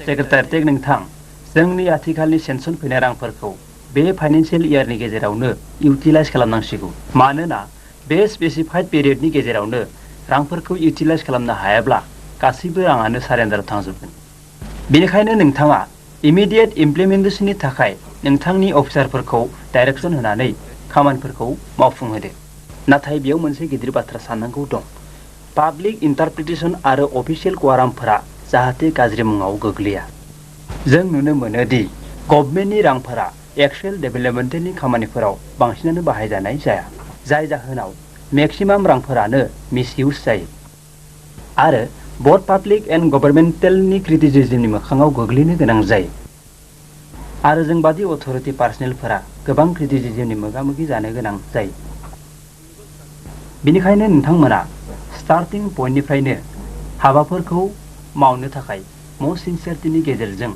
Secretary नोंथां जोंनि आथिखालनि सेनसन फैनाय रांफोरखौ बे फाइनान्सियेल इयारनि गेजेरावनो इउटिलाइज खालामनांसिगौ मानोना बे स्पेसिफाइड पिरियडनि गेजेरावनो रांफोरखौ इउटिलाइज खालामनो हायाब्ला गासैबो राङानो सारेन्डाराव थांजोबगोन बेनिखायनो नोंथाङा इमिडियेट इमप्लिमेन्टेसननि थाखाय नोंथांनि अफिसारफोरखौ डाइरेक्सन होनानै खामानिफोरखौ मावफुंहोदो नाथाय बेयाव मोनसे गिदिर बाथ्रा साननांगौ दं पाब्लिक इन्टारप्रिटेसन आरो अफिसियेल कवारामफोरा जाहाथे गाज्रि मुङाव गोग्लैया जों नुनो मोनो दि गभर्नमेन्टनि रांफोरा एक्सुएल डेभेलपमेन्टनि खामानिफोराव बांसिनानो बाहायजानाय जाया जाय जाहोनाव मेक्सिमाम रांफोरानो मिसइउज जायो आरो बोथ पाब्लिक एन्ड गभर्नमेन्टेलनि क्रिटिसिजमनि मोखाङाव गोग्लैनो गोनां जायो आरो जों बादि अथरिटि पार्सनेलफोरा गोबां क्रिटिसिजमनि मोगा-मोगि जानो गोनां जायो बेनिखायनो नोंथांमोना स्टार्टिं पइन्टनिफ्रायनो हाबाफोरखौ मावनो थाखाय मस्ट सिनसियारिटिनि गेजेरजों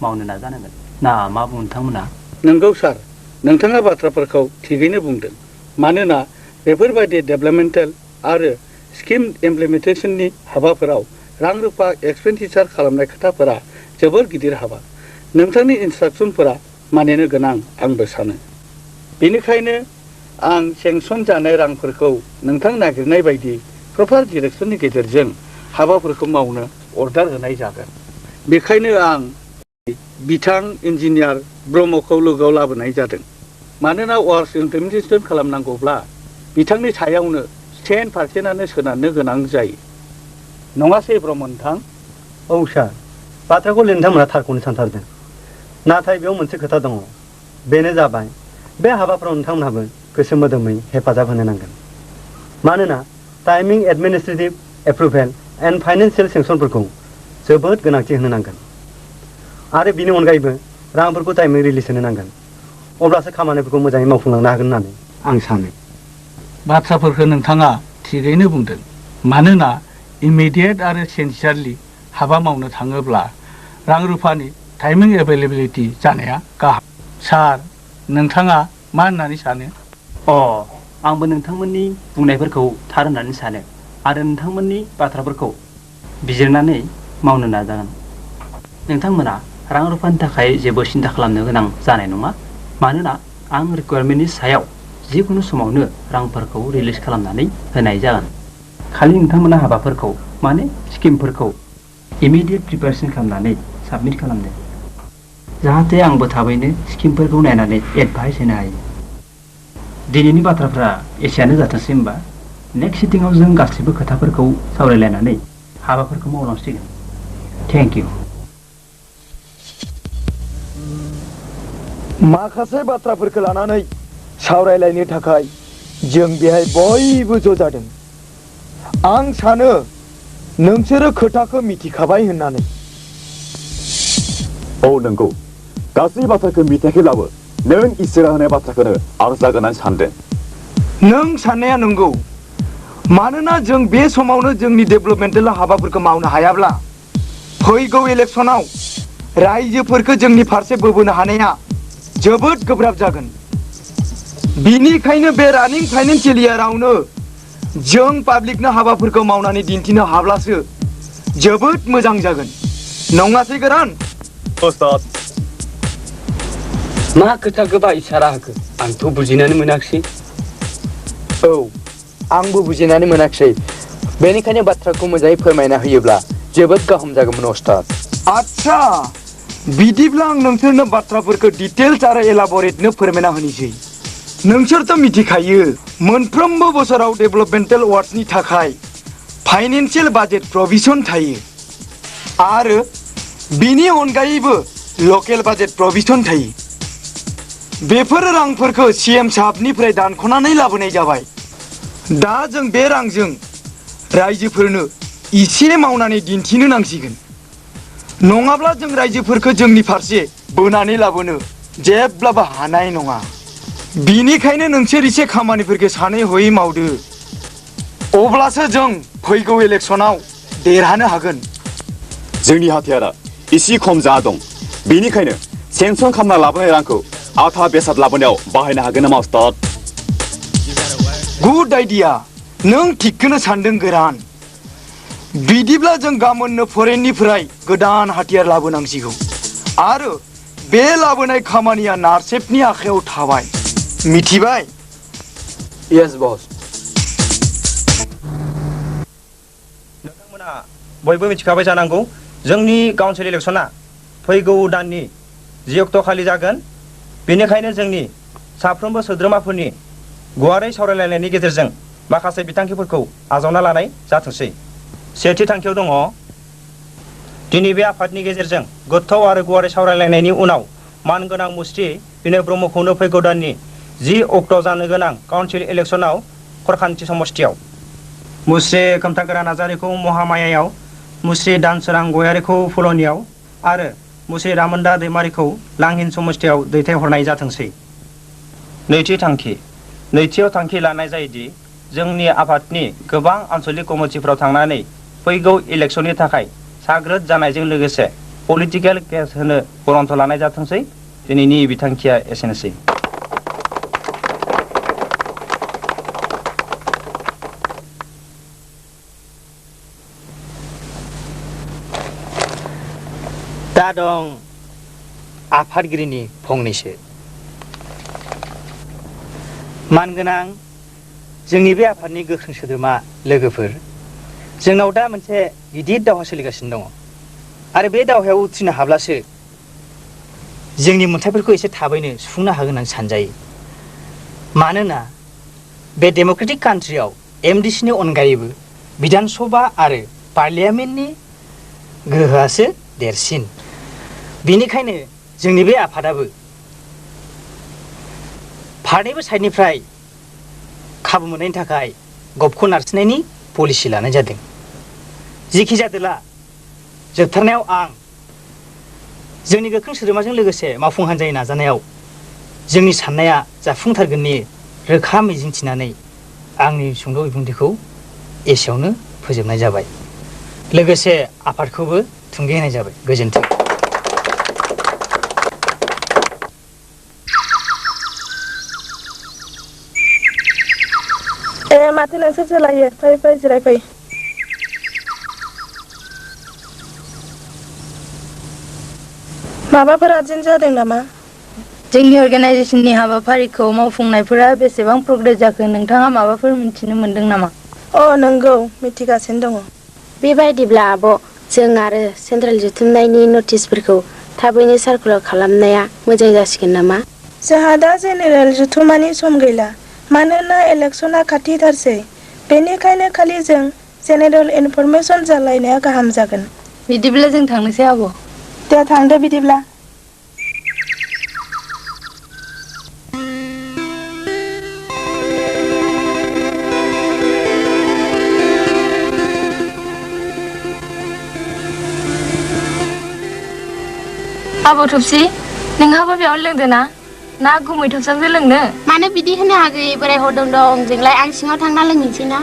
मावनो नाजानांगोन ना मा बुङो नोंथांमोना नंगौ सार नोंथाङा बाथ्राफोरखौ थिगैनो बुंदों मानोना बेफोरबायदि डेभेलपमेन्टेल आरो स्किम इमप्लिमेन्टेसननि हाबाफोराव रां रुफा एक्सपेन्डिचार खालामनाय खोथाफोरा जोबोर गिदिर हाबा नोंथांनि इन्सट्राक्सनफोरा मानिनो गोनां आंबो सानो बेनिखायनो आं सेंसन जानाय रांफोरखौ नोंथां नागिरनाय बायदि प्रपार डिरेक्सननि गेजेरजों हाबाफोरखौ मावनो अर्डार होनाय जागोन बेखायनो आं बिथां इन्जिनियार ब्रह्मखौ लोगोआव लाबोनाय जादों मानोना वार्कस इमप्लिमेन्टेसन खालामनांगौब्ला बिथांनि सायावनो 10% सोनारनो गोनां जायो नङासै ब्रह्म नोंथां औ सार बाथ्राखौ नोंथांमोना थारखौनो सानथारदों नाथाय बेयाव मोनसे खोथा दङ बेनो जाबाय बे हाबाफोराव नोंथांमोनहाबो गोसो मोदोमै हेफाजाब होनो नांगोन मानोना टाइमिं एडमिनिस्ट्रेटिभ एप्रुभेल एन्ड फाइनान्सियेल सेंसनफोरखौ जोबोद गोनांथि होनो नांगोन आरो बिनि अनगायैबो रांफोरखौ टाइमिं रिलिज होनो नांगोन अब्लासो खामानिफोरखौ मोजाङै मावफुंलांनो हागोन होननानै आं सानो बाथ्राफोरखौ नोंथाङा थिगैनो बुंदों मानोना इमिडियेट आरो सिनसियारलि हाबा मावनो थाङोब्ला रां रुफानि टाइमिं एभेलेबिलिटि जानाया गाहाम सार नोंथाङा मा होननानै सानो आंबो नोंथांमोननि बुंनायफोरखौ थार होननानै सानो आरो नोंथांमोननि बाथ्राफोरखौ बिजिरनानै मावनो नाजागोन नोंथांमोना रां रुफानि थाखाय जेबो सिन्था खालामनो गोनां जानाय नङा मानोना आं रिक्वायरमेन्टनि सायाव जिखुनु समावनो रांफोरखौ रिलिज खालामनानै होनाय जागोन खालि नोंथांमोना हाबाफोरखौ माने स्किमफोरखौ इमिडियेट प्रिपेरेसन खालामनानै साबमिट खालामदो जाहाथे आंबो थाबैनो स्किमफोरखौ नायनानै एडभाइस होनो हायो दिनैनि बाथ्राफ्रा एसेयानो जाथोंसै होमबा नेक्स्ट सिटिंआव जों गासैबो खोथाफोरखौ सावरायलायनानै हाबाफोरखौ मावलांसिगोन थेंक इउ माखासे बाथ्राफोरखौ लानानै सावरायलायनो थाखाय जों बेहाय बयबो ज' जादों आं सानो नोंसोरो खोथाखौ मिथिखाबाय होननानै औ नंगौ गासै बाथ्राखौ मिथियाखैब्लाबो नों इसोरा होनाय बाथ्राखौनो आरज लागोनानै सानदों नों साननाया नंगौ मानोना जों बे समावनो जोंनि डेभेलपमेन्टेल हाबाफोरखौ मावनो हायाब्ला फैगौ इलेक्सनाव रायजोफोरखौ जोंनि फारसे बोबोनो हानाया जोबोद गोब्राब जागोन बिनिखायनो बे रानिं फाइनान्सियेल इयारावनो जों पाब्लिकनो हाबाफोरखौ मावनानै दिन्थिनो हाब्लासो जोबोद मोजां जागोन नङासै गोरान मा खोथा गोबा इसारा होखो आंथ' बुजिनानै मोनाखिसै औ आंबो बुजिनानै मोनाखिसै बेनिखायनो बाथ्राखौ मोजाङै फोरमायना होयोब्ला जोबोद गाहाम जागौमोन अस्ताद आच्छा बिदिब्ला आं नोंसोरनो बाथ्राफोरखौ डिटेल्स आरो एलाबरेटनो फोरमायना होनोसै नोंसोरथ' मिथिखायो मोनफ्रोमबो बोसोराव डेभेलपमेन्टेल वार्ड्सनि थाखाय फाइनान्सियेल बाजेट प्रभिजन थायो आरो बिनि अनगायैबो लकेल बाजेट प्रभिजन थायो बेफोर रांफोरखौ सीएम साहाबनिफ्राय दानख'नानै लाबोनाय जाबाय दा जों बे रांजों रायजोफोरनो इसे मावनानै दिन्थिनो नांसिगोन नङाब्ला जों रायजोफोरखौ जोंनि फारसे बोनानै लाबोनो जेब्लाबो हानाय नङा बिनिखायनो नोंसोर इसे खामानिफोरखौ सानै हयै मावदो अब्लासो जों फैगौ इलेक्सनाव देरहानो हागोन जोंनि हाथियारा इसे खम जाना दं बेनिखायनो सेंसन खालामना लाबोनाय रांखौ आथा बेसाद लाबोनायाव बाहायनो हागोन नामा उस्ताद गुड आइडिया नों थिगखौनो सानदों गोरान बिदिब्ला जों गाबोननो फरेननिफ्राय गोदान हाथियार लाबोनांसिगौ आरो बे लाबोनाय खामानिया नार्सेफनि आखायाव थाबाय मिथिबाय यस बस नोंथांमोना बयबो मिथिखाबाय जानांगौ जोंनि काउन्सिल इलेक्सना फैगौ दाननि 10 अक्ट'खालि जागोन बेनिखायनो जोंनि साफ्रोमबो सोद्रोमाफोरनि गुवारै सावरायलायनायनि गेजेरजों माखासे बिथांखिफोरखौ आजावना लानाय जाथोंसै सेथि थांखियाव दङ दिनै बे आफादनि गेजेरजों गोथौ आरो गुवारै सावरायलायनायनि उनाव मानगोनां मुस्रि बिनय ब्रह्मखौनो फैगौ दाननि 10 अक्ट' जानो गोनां काउन्सिल इलेक्सनाव खरखान्थि समष्टियाव मुस्रि खोमथागोरा नार्जारिखौ महामायायाव मुस्रि दानसोरां गयारिखौ फुलनियाव आरो मुस्रि रामोनदा दैमारिखौ लांहिन समष्टियाव दैथायहरनाय जाथोंसै नैथियाव थांखि लानाय जायोदि जोंनि आफादनि गोबां आन्सलिक कमिटिफोराव थांनानै फैगौ इलेक्सननि थाखाय साग्रोद जानायजों लोगोसे पलिटिकेल केस होनो गरन्थ लानाय जाथोंसै दिनैनि बिथांखिया एसेनोसै दा दं आफादगिरिनि फंनैसो मानगोनां जोंनि बे आफादनि गोख्रों सोद्रोमा लोगोफोर जोंनाव दा मोनसे गिदिर दावहा सोलिगासिनो दङ आरो बे दावहायाव उथ्रिनो हाब्लासो जोंनि मोन्थाइफोरखौ एसे थाबैनो सुफुंनो हागोन होननानै सानजायो मानोना बे डेम'क्रेटिक कान्ट्रियाव एमडिसिनि अनगायैबो बिधान सभा आरो पार्लियामेन्टनि गोहोआसो देरसिन बेनिखायनो जोंनि बे आफादाबो फारनैबो साइडनिफ्राय खाबु मोननायनि थाखाय गबखौ नारसिननायनि पलिसि लानाय जादों जिखि जादोला जोबथारनायाव आं जोंनि गोख्रों सोद्रोमाजों लोगोसे मावफुं हान्जानि नाजानायाव जोंनि साननाया जाफुंथारगोननि रोखा मिजिंथिनानै आंनि सुंद' बिबुंथिखौ एसेयावनो फोजोबनाय जाबाय लोगोसे आफादखौबो थुंगे होनाय जाबाय गोजोन्थों माथो नोंसोर सोलायो फै फै जिरायफै माबाफोर आर्जेन्ट जादों नामा जोंनि अर्गानाइजेसननि हाबाफारिखौ मावफुंनायफोरा बेसेबां प्रग्रेस जाखो नोंथाङा माबाफोर मिथिनो मोनदों नामा नंगौ मिथिगासिनो दङ बेबायदिब्ला आब' जों आरो सेन्ट्रेल जुथुमनायनि नटिसफोरखौ थाबैनो सार्कुलार खालामनाया मोजां जासिगोन नामा जोंहा दा जेनेरेल जुथुमानि सम गैला मानोना इलेक्सना खाथिथारसै बेनिखायनो खालि जों जेनेरेल इनफरमेसन जालायनाया गाहाम जागोन बिदिब्ला जों थांनोसै आब' दे थांदो बिदिब्ला आब' थबसि नोंहाबो बेयाव लोंदो ना गुमै थबसाबो लोंनो मानो बिदि होनो हागै बोराय हरदों दं जोंलाय आं सिङाव थांना लोंहैनोसै ना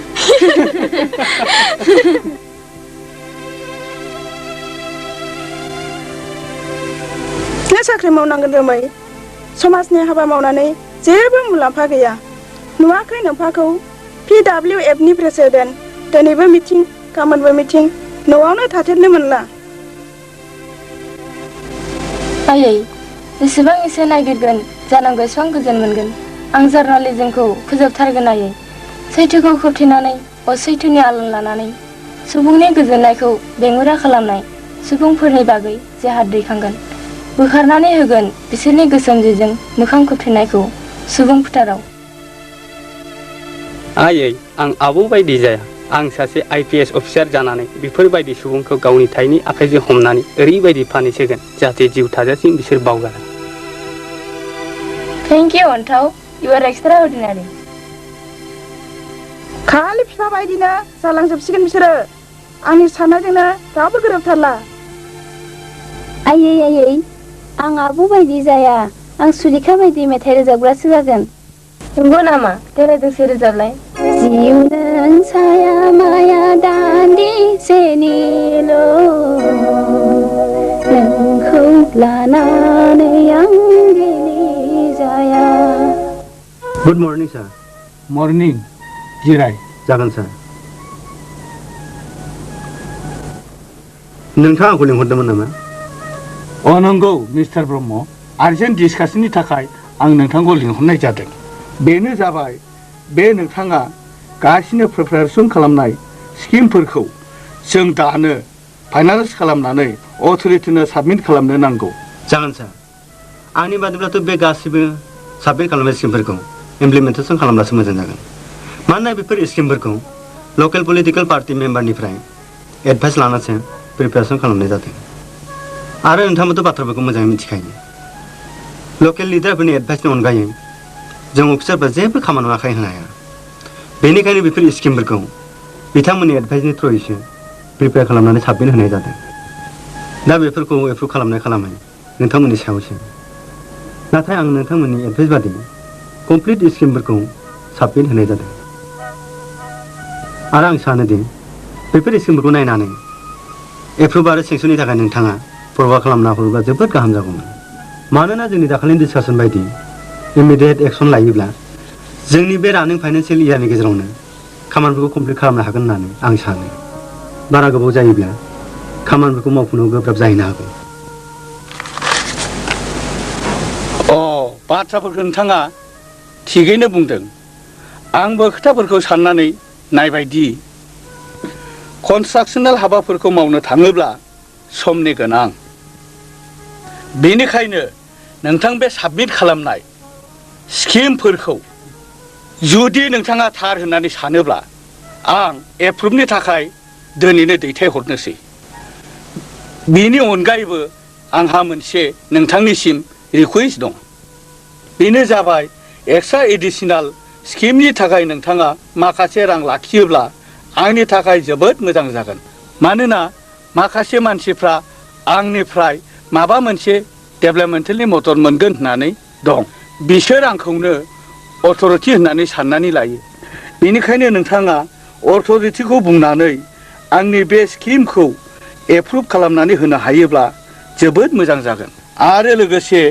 नों साख्रि मावनांगोन रोमै समाजनि हाबा मावनानै जेबो मुलाम्फा गैया नुवाखै नोम्फाखौ PWF नि प्रेसिडेन्ट दिनैबो मिथिं गाबोनबो मिथिं न'आवनो थाथेरनो मोनला आयै जेसेबां एसे नागिरगोन जानांगौ एसेबां गोजोन मोनगोन आं जार्नालिज्मखौ फोजोबथारगोन आयै सैथोखौ खोबथेनानै असैथोनि आलन लानानै सुबुंनि गोजोननायखौ बेंगुरा खालामनाय सुबुंफोरनि बागै जेहाद दैखांगोन बोखारनानै होगोन बिसोरनि गोसोम जिजों मोखां खोबथेनायखौ सुबुं फोथाराव आयै आं आबौ बायदि जाया आं सासे IPS अफिसार जानानै बेफोरबायदि सुबुंखौ गावनि थाइनि आखाइजों हमनानै ओरैबायदि फानिसोगोन जाहाथे जिउ थाजासिम बिसोर बावगारा थेंक इउ अन्थाव इउ आर एक्सट्रा अर्डिनारि खालि बिफा बायदिनो जालांजोबसिगोन बिसोरो आंनि साननायजोंनो रावबो गोरोबथारला आयै आं आब' बायदि जाया आं सुलेखा बायदि मेथाइ रोजाबग्रासो जागोन नंगौ नामा देलाय दोंसे रोजाबलाय जिउ नों साया माया दान्दिसेनिल' नोंखौ लानानै आं गेले जाया गुड मर्निं सार मर्निं जिराय जागोन सार नोंथाङा आंखौ लिंहरदोंमोन नामा? नंगौ मिस्टार ब्रह्म, आर्जेन्ट डिसकासननि थाखाय आं नोंथांखौ लिंहरनाय जादों। बेनो जाबाय बे नोंथाङा गासिनो प्रिपारेसन खालामनाय स्किमफोरखौ जों दानो फाइनालाइज खालामनानै अथ'रिटिनो साबमिट खालामनो नांगौ। जागोन सार, आंनि बादिब्लाथ' बे गासिबो साबमिट खालामनाय स्किमफोरखौ इमप्लिमेन्टेसन खालामब्लासो मोजां जागोन। मानोना बेफोर स्किमफोरखौ लकेल पलिटिकेल पार्टि मेम्बारनिफ्राय एडभाइस लानासो प्रिपारेसन खालामनाय जादों। आरो नोंथाङाबोथ' बाथ्राफोरखौ मोजाङै मिथिखायो। लकेल लिडारफोरनि एडभाइसनि अनगायै जों अफिसारफ्रा जेबो खामानि आखाइ होनो हाया। बेनिखायनो बेफोर स्किमफोरखौ बिथांमोननि एडभाइसनि थ्रुयैसो प्रिपेयार खालामनानै साबमिट होनाय जादों। दा बेफोरखौ एप्रुभ खालामनाय खालामै नोंथांमोननि सायावसो। नाथाय आं नोंथांमोननि एडभाइस बादि कमप्लिट स्किमफोरखौ साबमिट होनाय जादों। आरो आं सानोदि बेफोर स्किमफोरखौ नायनानै एप्रुभ आरो सेंसननि थाखाय नोंथाङा फरवार्ड खालामना हरोब्ला जोबोद गाहाम जागौमोन। मानोना जोंनि दाखालिनि डिसकासन बायदि इमिडियेट एक्सन लायोब्ला जोंनि बे रानिं फाइनान्सियेल इयारनि गेजेरावनो खामानिफोरखौ कमप्लिट खालामनो हागोन होननानै आं सानो। बारा गोबाव जायोब्ला खामानिफोरखौ मावफुंनो गोब्राब जाहैनो हागौ। बाथ्राफोरखौ नोंथाङा थिगैनो बुंदों। आंबो खोथाफोरखौ साननानै नायबायदि कनस्ट्राक्सनेल हाबाफोरखौ मावनो थाङोब्ला समनि गोनां। बेनिखायनो नोंथां बे साबमिट खालामनाय स्किमफोरखौ जुदि नोंथाङा थार होननानै सानोब्ला आं एप्रुभनि थाखाय दिनैनो दैथायहरनोसै। बेनि अनगायैबो आंहा मोनसे नोंथांनिसिम रिकुवेस्ट दं। बेनो जाबाय एक्सट्रा एडिशनेल स्किमनि थाखाय नोंथाङा माखासे रां लाखियोब्ला आंनि थाखाय जोबोद मोजां जागोन। मानोना माखासे मानसिफ्रा आंनिफ्राय माबा मोनसे डेभेलपमेन्टेलनि मदद मोनगोन होननानै दं। बिसोर आंखौनो अथ'रिटि होननानै साननानै लायो। बेनिखायनो नोंथाङा अथ'रिटिखौ बुंनानै आंनि बे स्किमखौ एप्रुभ खालामनानै होनो हायोब्ला जोबोद मोजां जागोन। आरो लोगोसे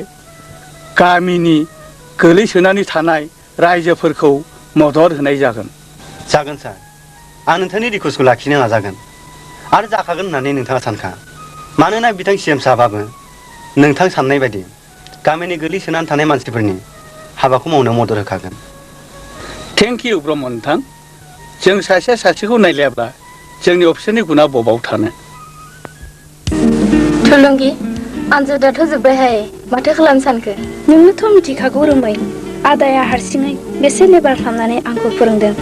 गामिनि गोलैसोनानै थानाय रायजोफोरखौ मदद होनाय जागोन। जागोन सार, आं नोंथांनि रिकुवेस्टखौ लाखिनो नाजागोन आरो जाखागोन होननानै नोंथाङा सानखा। मानोना बिथां CM साहाबाबो नोंथां साननाय बायदि गामिनि गोलैसोनानै थानाय मानसिफोरनि हाबाखौ मावनो मदद होखागोन। थेंक इउ ब्रह्म नोंथां। जों सासेया सासेखौ नायलायाब्ला जोंनि अफिसनि गुना बबाव थानो। थुलुंगि, आनजादाथ' जोब्बायहाय, माथो खालामनो सानखो? नोंनोथ' मिथिखागौ रोमै, आदाया हारसिङै बेसे लेबार खालामनानै आंखौ फोरोंदों।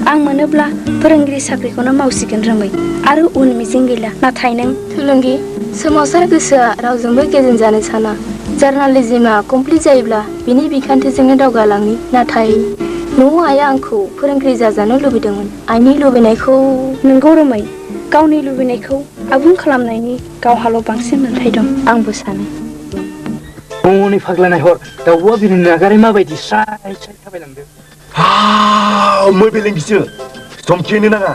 आं मोनोब्ला फोरोंगिरि साख्रिखौनो मावसिगोन रोमै, आरो उन मिजिं गैला। नाथाय नों थुलुंगि, सोमावसार गोसोआ रावजोंबो गेजेन जानो साना। जार्नालिजिमआ कमप्लिट जायोब्ला बिनि बिखान्थिजोंनो दावगालांनि। नाथाय न'आव आइया आंखौ फोरोंगिरि जाजानो लुबैदोंमोन। आइनि लुबैनायखौ नंगौ रोमै, गावनि लुबैनायखौ आबुं खालामनायनि गावहाल' बांसिन मोन्थाय दं, आंबो सानो। हनै फाग्ला नायहर, दाउब'आ बिरनो नागारै माबायदि स्राय स्राय थाबायलांदों। मोबिलिंगिसो समखिनो नाङा।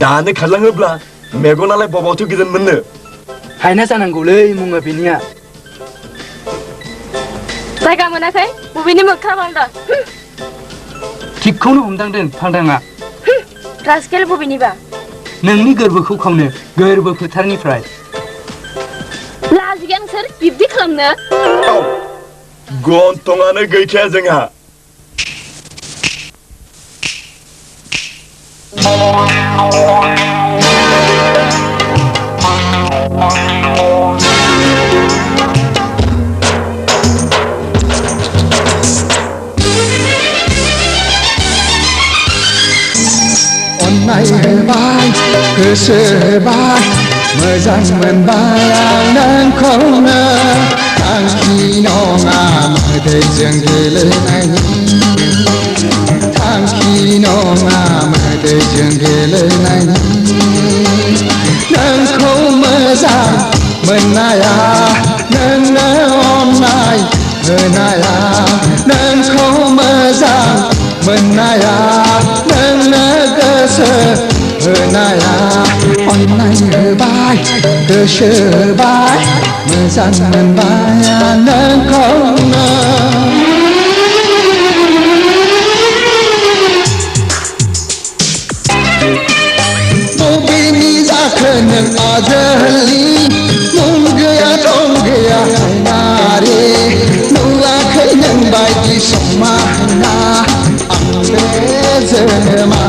दानो खारलाङोब्ला मेगनालाय बबावथो गोजोन मोननो। हायना जानांगौलै मुङा बेनिया। जायगा मोनाखै? बबेनि मोख्रा बांदा? थिगखौनो हमदांदों फांदाङा। रास्केल बबेनिबा? नोंनि गोरबोखौ खावनो गोरबो फोथारनिफ्राय। लाजिगोन सोर बिब्दि खालामनो? गन्थंआनो गैखाया जोंहा। अन्नाय होबाय, गोसो होबाय, मोजां मोनबाय आं नोंखौनो। थांखि नङा मोदैजों गेलेनायनि, थांखि नङा मोदैजों गेलेनायनि। नोंखौ मोजां मोननाया नोंनो अननाय होनाया, नोंखौ मोजां मोननाया नोंनो गोसो होनाया। अन्नाय होबाय, गोसो होबाय, मोजां मोनबाय आं नोंखौनो। बबेनि जाखो नों जोहलि मुं गैया दं गैया नारे नुवाखै नों बायदि समायना आं बे जोनोमा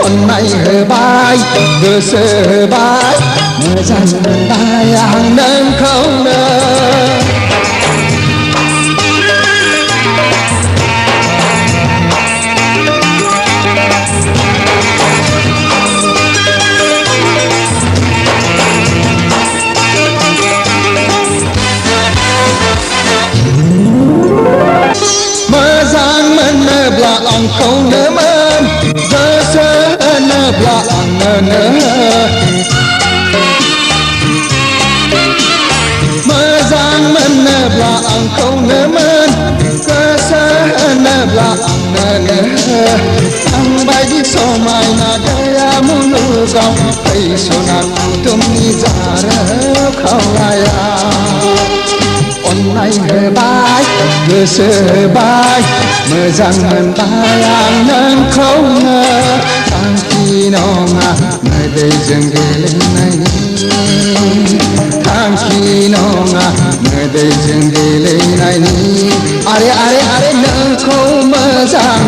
अननाय होबाय गोसो होबाय मोजां मोनबाय आं नोंखौनो मोजां मोनोब्ला आंखौनो मोन गोसो होनोब्ला आंनो मोजां मोनोब्ला आंखौनो मोन गोसो होनोब्ला आंनो आं बायदि समायना गैया मुलुगाव फै सना कुटुमनि जारौ खावलाया अननाय होबाय गोसो होबाय मोजां मोनबाय आं नोंखौनो थांखि नङा मोदैजों गेलेनायनि थांखि नङा मोदैजों गेलेनायनि आरे आरे आरे नोंखौ मोजां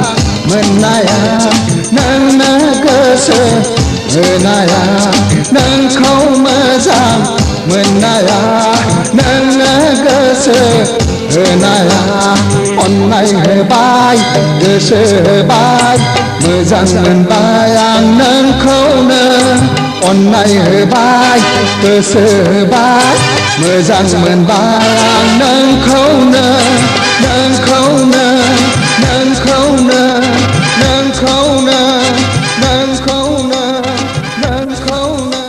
मोननाया नोंनो गोसो होनाया नोंखौ मोजां मोननाया नोंनो गोसो होनाया अननाय होबाय गोसो होबाय मोजां मोनबाय आं नोंखौनो अननाय होबाय गोसो होबाय मोजां मोनबाय आं नोंखौनो नोंखौनो नोंखौनो नोंखौनो नोंखौनो नोंखौनो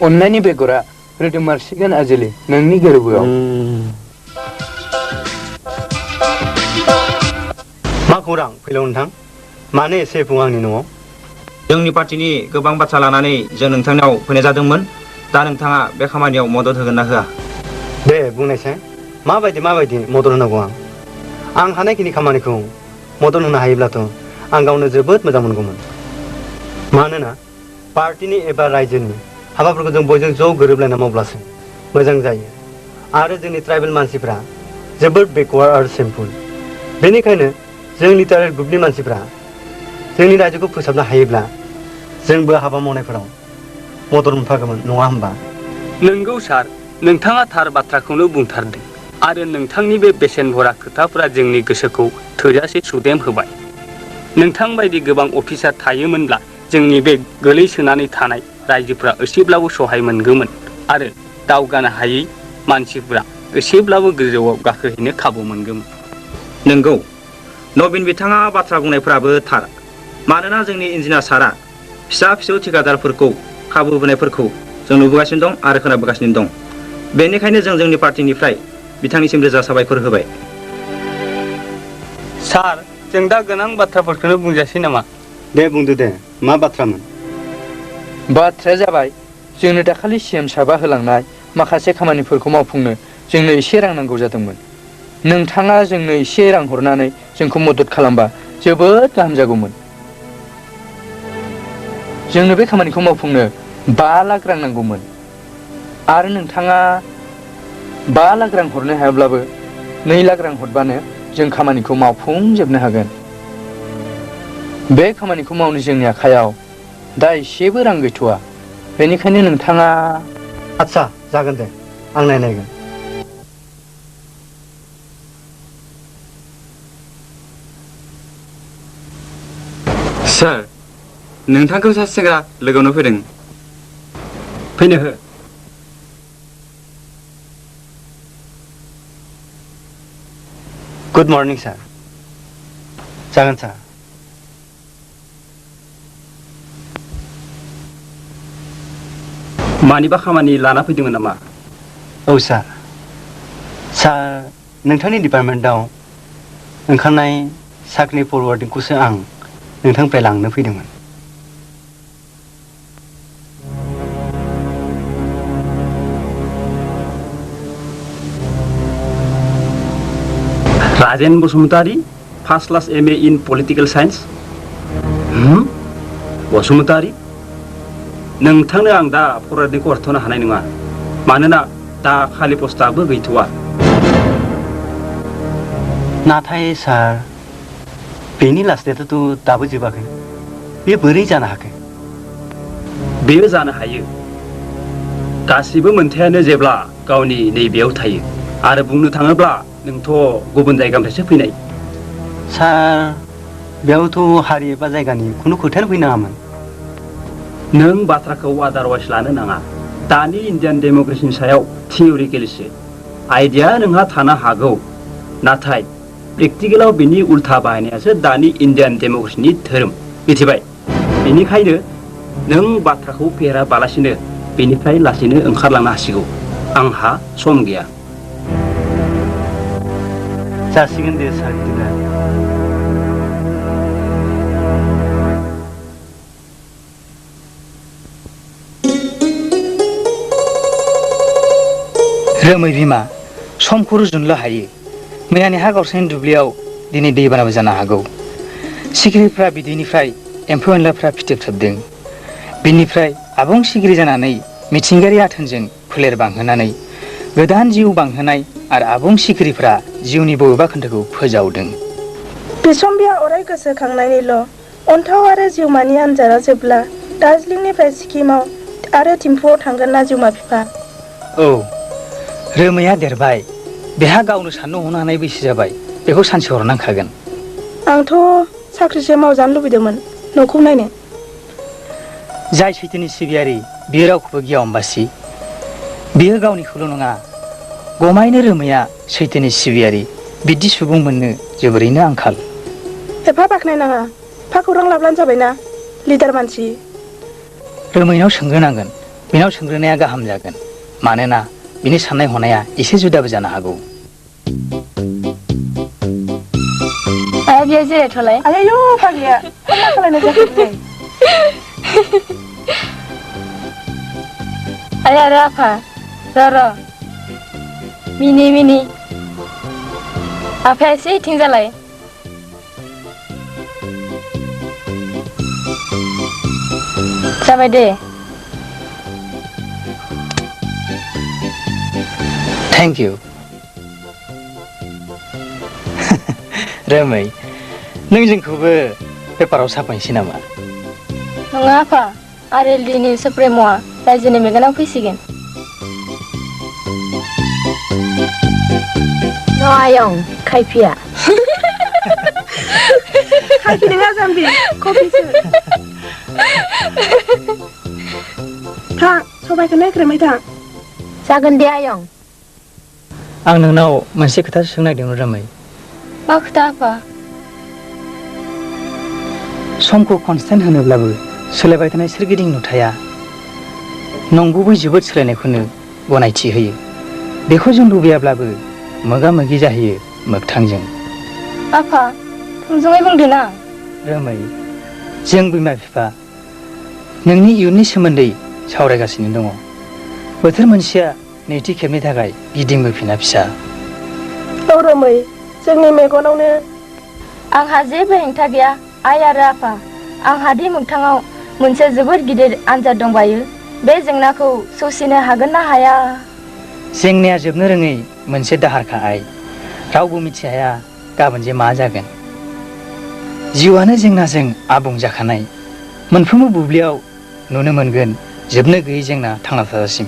अननायनि बेगरा रोदोममारसिगोन आजोलि नोंनि गोरबोआव मा खौरां फैलाव नोंथां मानो एसे बुं आंनि न'आव जोंनि पार्टिनि गोबां बाथ्रा लानानै जों नोंथांनाव फैनाय जादोंमोन दा नोंथाङा बे खामानियाव मदद होगोन ना होआ दे बुंनायसाय माबायदि मदद होनांगौ आं हानायखिनि खामानिखौ मदद होनो हायोब्लाथ' आं गावनो जोबोद मोजां मोनगौमोन मानोना पार्टिनि एबा रायजोनि हाबाफोरखौ जों बयजों ज' गोरोबलायना मावब्लासो मोजां जायो आरो जोंनि ट्राइबेल मानसिफ्रा जोबोद बेकवार्ड आरो सिम्पोल बेनिखायनो जोंनि ट्राइबेल ग्रुपनि मानसिफ्रा जोंनि रायजोखौ फोसाबनो हायोब्ला जोंबो हाबा मावनायफोराव मदद मोनफागौमोन नङा होमबा नंगौ सार नोंथाङा थार बाथ्राखौनो बुंथारदों आरो नोंथांनि बे बेसेन भरा खोथाफोरा जोंनि गोसोखौ थोजासे सुदेम होबाय नोंथां बायदि गोबां अफिसार थायोमोनब्ला जोंनि बे गोलैसोनानै थानाय रायजोफोरा एसेब्लाबो सहाय मोनगौमोन आरो दावगानो हायै मानसिफोरा एसेब्लाबो गोजौआव गाखोहैनो खाबु मोनगौमोन नंगौ नबिन बिथाङा बाथ्रा बुंनायफोराबो थार मानोना जोंनि इन्जिनियार सारा फिसा फिसौ ठिकादारफोरखौ खाबु होनायफोरखौ जों नुबोगासिनो दं आरो खोनाबोगासिनो दं बेनिखायनो जों जोंनि पार्टिनिफ्राय बिथांनिसिम रोजा साबायखर होबाय सार जों दा गोनां बाथ्राफोरखौनो बुंजासै नामा दे बुंदो दे मा बाथ्रामोन बाथ्राया जाबाय जोंनो दाखालि सिएम साबा होलांनाय माखासे खामानिफोरखौ मावफुंनो जोंनो एसे रां नांगौ जादोंमोन नोंथाङा जोंनो एसे रां हरनानै जोंखौ मदद खालामबा जोबोद गाहाम जागौमोन जोंनो बे खामानिखौ मावफुंनो 5 लाख रां नांगौमोन आरो नोंथाङा 5 लाख रां हरनो हायाब्लाबो 2 लाख रां हरबानो जों खामानिखौ मावफुंजोबनो हागोन बे खामानिखौ मावनो जोंनि आखायाव दा एसेबो रां गैथ'वा बेनिखायनो नोंथाङा आच्छा जागोन दे आं नायनायगोन सार नोंथांखौ सासे सेंग्रा लोगोआवनो फैदों फैनो हो गुड मर्निं सार जागोन सार मानिबा खामानि लाना फैदोंमोन नामा औ सार नोंथांनि डिपार्टमेन्टआव ओंखारनाय साख्रिनि फरवार्डिंखौसो आं नोंथांनिफ्राय लांनो फैदोंमोन Rajen Basumatary first class MA इन पलिटिकल साइन्स बसुमतारी नोंथांनो आं दा फरायनायखौ हरथ'नो हानाय नङा मानोना दा खालि पस्टआबो गैथ'वा नाथाय सार बेनि लास्ट डेटआथ' दाबो जोबाखै बे बोरै जानो हाखो बेयो जानो हायो गासिबो मोनथायानो जेब्ला गावनि नैबेयाव थायो आरो बुंनो थाङोब्ला नोंथ' गुबुन जायगानिफ्रायसो फैनाय सार बेयावथ' हारि एबा जायगानि खुनु खोथायानो फैनाङामोन नों बाथ्राखौ आदारवाइस लानो नाङा दानि इन्डियान डेम'क्रेसिनि सायाव थियरिकेलसो आइडिया नोंहा थानो हागौ नाथाय प्रेक्टिकेलाव बिनि उल्था बाहायनायासो दानि इन्डियान डेम'क्रेसिनि धोरोम मिथिबाय बेनिखायनो नों बाथ्राखौ फेराबालासिनो बेनिफ्राय लासैनो ओंखारलांनो हासिगौ आंहा सम गैया जासिगोन दे सार बिदिब्ला रोमै बिमा समखौ रुजुनल' हायो मैयानि हा गावस्रानि दुब्लियाव दिनै दैबानाबो जानो हागौ सिखिरिफ्रा बिदैनिफ्राय एम्फौ एनलाफ्रा फिथोब थोबदों बिनिफ्राय आबुं सिखिरि जानानै मिथिंगायारि आथोनजों फोलेर बांहोनानै गोदान जिउ बांहोनाय आरो आबुं सिखिरिफ्रा जिउनि बबेबा खोन्दोखौ फोजावदों बिसम्बिया अराय गोसोखांनायनिल' अन्थाव आरो जिउमानि आनजादा जोबब्ला दार्जिलिंनिफ्राय सिक्किमाव आरो थिम्फुआव थांगोन ना जिउमा बिफा औ रोमैया देरबाय बेहा गावनो साननो हनो हानाय बैसो जाबाय बेखौ सानसे हरनांखागोन आंथ' साख्रिसो मावजानो लुबैदोंमोन न'खौ नायनो जाय सैथोनि सिबियारि बियो रावखौबो गियावम्बासि बियो गावनिखौल' नङा गमायनो रोमैया सैथोनि सिबियारि बिदि सुबुं मोननो जोबोरैनो आंखाल एफा बाख्नायनाङा एफा खौरां लाब्लानो जाबायना लिडार मानसि रोमैनाव सोंग्रोनांगोन बेनाव सोंग्रोनाया गाहाम जागोन मानोना बिनि साननाय हनाया एसे जुदाबो जानो हागौ आया बेयाव जिरायथ'लाय आयायौ फाग्लिया मा खालायनाय जाखो दिनै आया आरो आफा र' मिनि आफाया एसे इथिं जालाय जाबाय दे थेंक इउ रोमै नों जोंखौबो पेपाराव साफायनोसै नामा नङा आफा RLDनि सुप्रेम'आ रायजोनि मेगनाव फैसिगोन आयं खायफिया खायफि नङा जाम्बि कफिसो थां सबायखौनो एख्रेमबाय थां जागोन दे आयं आं नोंनाव मोनसे खोथा सोंनो नागिरदोंमोन रोमै मा खोथा आफा समखौ कनस्टेन्ट होनोब्लाबो सोलायबाय थानाय सोरगिदिं नुथाया नंगुबै जोबोद सोलायनायखौनो गनायथि होयो बेखौ जों लुबैयाब्लाबो मोगा मोगि जाहैयो मोगथांजों आफा थोंजोङै बुंदो ना रोमै जों बिमा बिफा नोंनि इयुननि सोमोन्दै सावरायगासिनो दङ बोथोर मोनसेया नैथि खेबनि थाखाय गिदिंबोफिना फिसा औ रोमै जोंनि मेगनावनो आंहा जेबो हेंथा गैया आइ आरो आफा आंहा दि मोगथाङाव मोनसे जोबोद गिदिर आनजाद दंबायो बे जेंनाखौ सौसिनो हागोन ना हाया जेंनाया जोबनो रोङै मोनसे दाहारखा आइ रावबो मिथिहाया गाबोन जे मा जागोन जिउआनो जेंनाजों आबुं जाखानाय मोनफ्रोमबो बुब्लियाव नुनो मोनगोन जोबनो गैयै जेंना थांना थाजासिम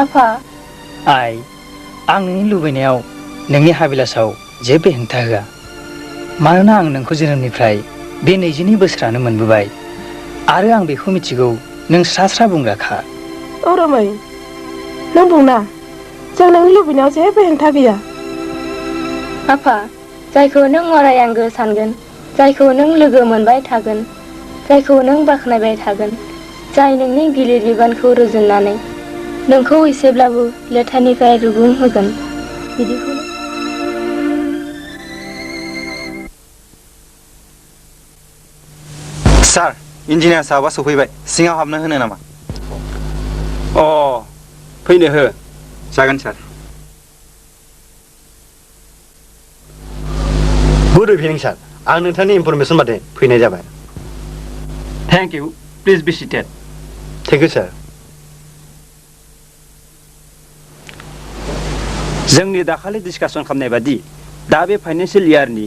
आफा आइ आं नोंनि लुबैनायाव नोंनि हाबिलासाव जेबो हेंथा होआ मानोना आं नोंखौ जोनोमनिफ्राय बे 22 बोसोरानो मोनबोबाय आरो आं बेखौ मिथिगौ नों स्रा स्रा बुंग्राखा औ रोमै नों बुंना जों नोंनि लुबैनायाव जेबो हेंथा गैया आफा जायखौ नों अराय आंगो सानगोन जायखौ नों लोगो मोनबाय थागोन जायखौ नों बाख्नायबाय थागोन जाय नोंनि गिलिर बिबानखौ रुजुननानै नोंखौ एसेब्लाबो लेथानिफ्राय रुगुं होगोन बिदिखौनो सार इन्जिनियार साहाबा सफैबाय सिङाव हाबनो होनो नामा अ फैनो हो जागोन सार गुड इभिनिं सार आं नोंथांनि इनफरमेसन बादै फैनाय जाबाय Thank you. Please be seated. Thank you, sir. जोंनि दाखालि डिसकासन खालामनाय बादि दा बे फाइनान्सियेल इयारनि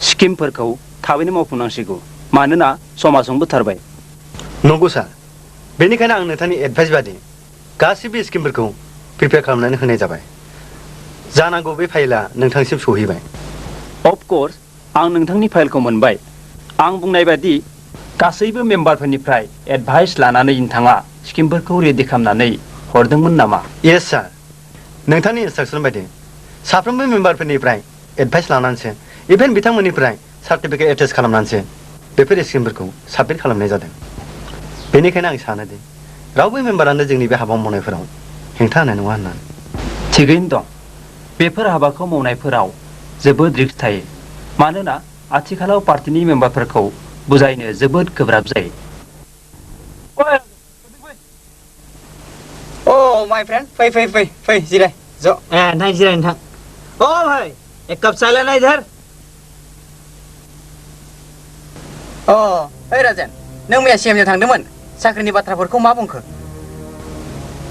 स्किमफोरखौ थाबैनो मावफुंनांसिगौ मानोना समा बुथारबाय नंगौ सार बेनिखायनो आं नोंथांनि एडभाइस बादि गासिबो स्किमफोरखौ प्रिपेयार खालामनानै होनाय जाबाय जानांगौ बे फाइलआ नोंथांसिम सौहैबाय अफ कोर्स आं नोंथांनि फाइलखौ मोनबाय आं बुंनाय बादि गासैबो मेम्बारफोरनिफ्राय एडभाइस लानानै नोंथाङा स्किमफोरखौ रेडि खालामनानै हरदोंमोन नामा येस सार नोंथांनि इन्सट्राक्सन बायदि साफ्रोमबो मेम्बारफोरनिफ्राय एडभाइस लानानैसो इभेन बिथांमोननिफ्राय सार्टिफिकेट एटेच खालामनानैसो बेफोर स्किमफोरखौ साबमिट खालामनाय जादों बेनिखायनो आं सानो दि रावबो मेम्बारानो जोंनि बे हाबा मावनायफोराव हेंथा होनाय नङा होननानै थिगैनो दं बेफोर हाबाखौ मावनायफोराव जोबोद रिस्क थायो मानोना आथिखालाव पार्टिनि मेम्बारफोरखौ बुजायनो जोबोद गोब्राब जायो Oh, my friend, fai, जिराय ज नोंथां जिराय नोंथां ओ भाई एक कप चाय लेना इधर ओइ राजेन नों मैया सिएमजों थांदोंमोन साख्रिनि बाथ्राफोरखौ मा बुंखो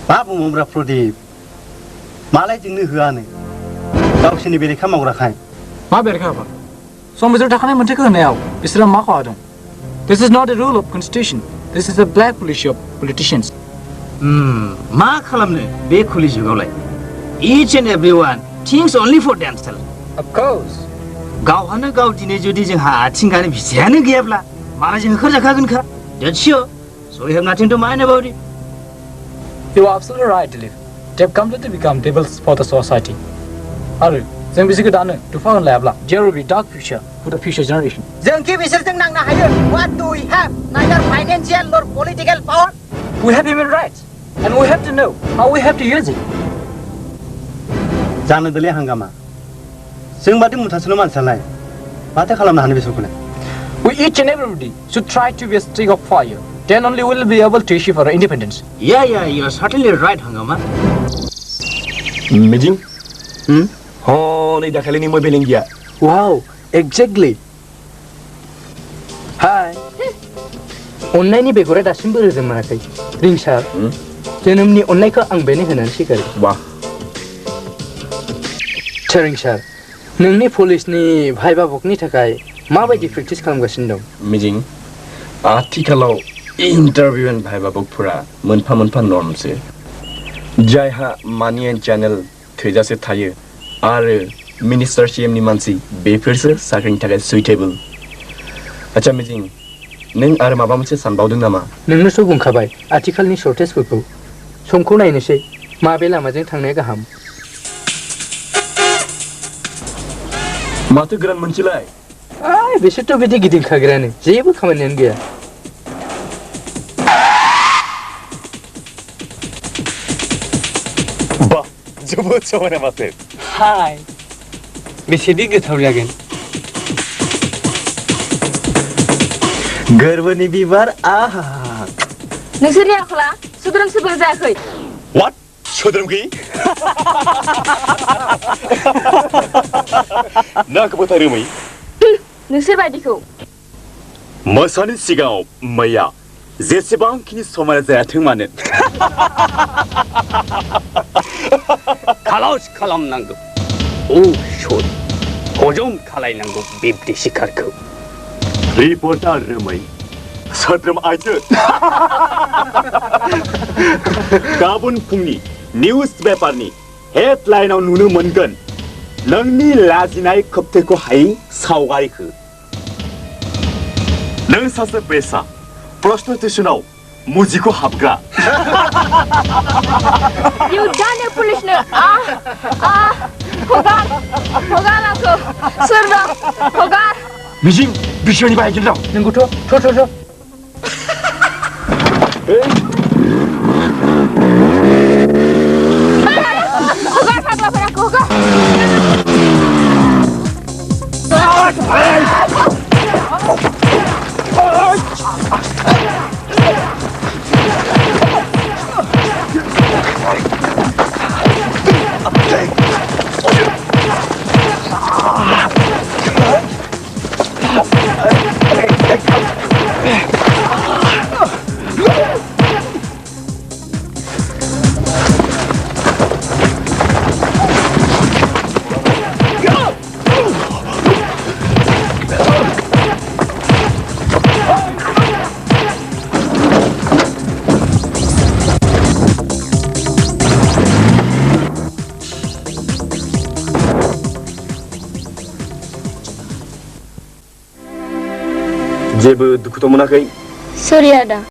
मा बुंब्रा प्रदीप मालाय जोंनो होआनो गावसोरनि बेरेखा मावग्राखाय मा बेरेखा हाबा सम बोथोर थाखानाय मोनथायखौ होनायाव बिसोरो मा खालामदों This is not a rule of constitution. This is a black policy of politicians. मा खालामनो बे खुलि जुगावलाय Each and everyone thinks only for themselves. Of course. गावहानो गाव दिनै जुदि जोंहा आथिंगानो भिसायानो गैयाब्ला मालायजों होखारजाखागोनखा That's sure. So we have nothing to mind about it. You are absolutely right, Dilip. They have completely become devils for the society. आरो जों बिसोरखौ दानो दुफा होनलायाब्ला there will be dark future for the future generation. जों कि बिसोरजों नांनो हायो What do we have? Neither financial nor political power. We have human rights and we have to know how we have to use it. जानो दोले हांगामा जों बादि मुथासेल' मानसियालाय माथो खालामनो हानो बिसोरखौलाय We each and everybody should try to be a stick of fire. Then only we will be able to achieve our independence. Yeah, you are certainly right, Hangama. मिजिं नै दाखालिनि mobile गैया Wow, exactly. Hi. अननायनि बेगरा दासिमबो रोजों मोनाखै रिंसार जोनोमनि अननायखौ आं बेनो होनानै सिगारो वाह रिंसार नोंनि पुलिसनि भाइभा भकनि थाखाय माबायदि प्रेक्टिस खालामगासिनो दं मिजिं आथिखालाव इन्टारभिउ एन्ड भाइभा भकफोरा मोनफा मोनफा नर्मसो जायहा मानि एन्ड चेनेल थैजासे थायो आरो मिनिस्टार सिएमनि मानसि बेफोरसो साख्रिनि थाखाय सुइटेबल आচ্ছা मिजिं नों आरो माबा मोनसे सानबावदों नामा नोंनोसो बुंखाबाय आथिखालनि सर्टेजफोरखौ समखौ नायनोसै माबे लामाजों थांनाया गाहाम माथो गोरान मोनसेलाय बिसोरथ' बिदि गिदिंखाग्रायानो जेबो खामानियानो गैया बा जोबोद समायना माथो हाय बेसेदि गोथाव जागोन गोरबोनि बिबार आहा नोंसोरनि आखला सुद्रोम सुद्रोम जायाखै What? सोद्रोम गैयि नाखौबोथा रोमै नोंसोर बायदिखौ मोसानि सिगाङाव मैया जेसेबांखिनि समायना जायाथों मानो खालास खालामनांगौ सरि हजम खालायनांगौ बिब्दि शिकारखौ रिपर्टार रोमै सोद्रोम आइजो गाबोन फुंनि निउज पेपारनि हेडलाइनाव नुनो मोनगोन नोंनि लाजिनाय खोबथेखौ हायै सावगारिखौ नों सासे बेसा प्रस्टिटिउसनाव मुजिखौ हाबग्रा You done it, पुलिसनो हगार आंखौ सोर दं हगार मिजिं बिसोरनि बाहायजों दं नंगौथ' थ' हगार फाग्लाफोराखौ हगार जेबो दुखुथ' मोनाखै? सरि आदा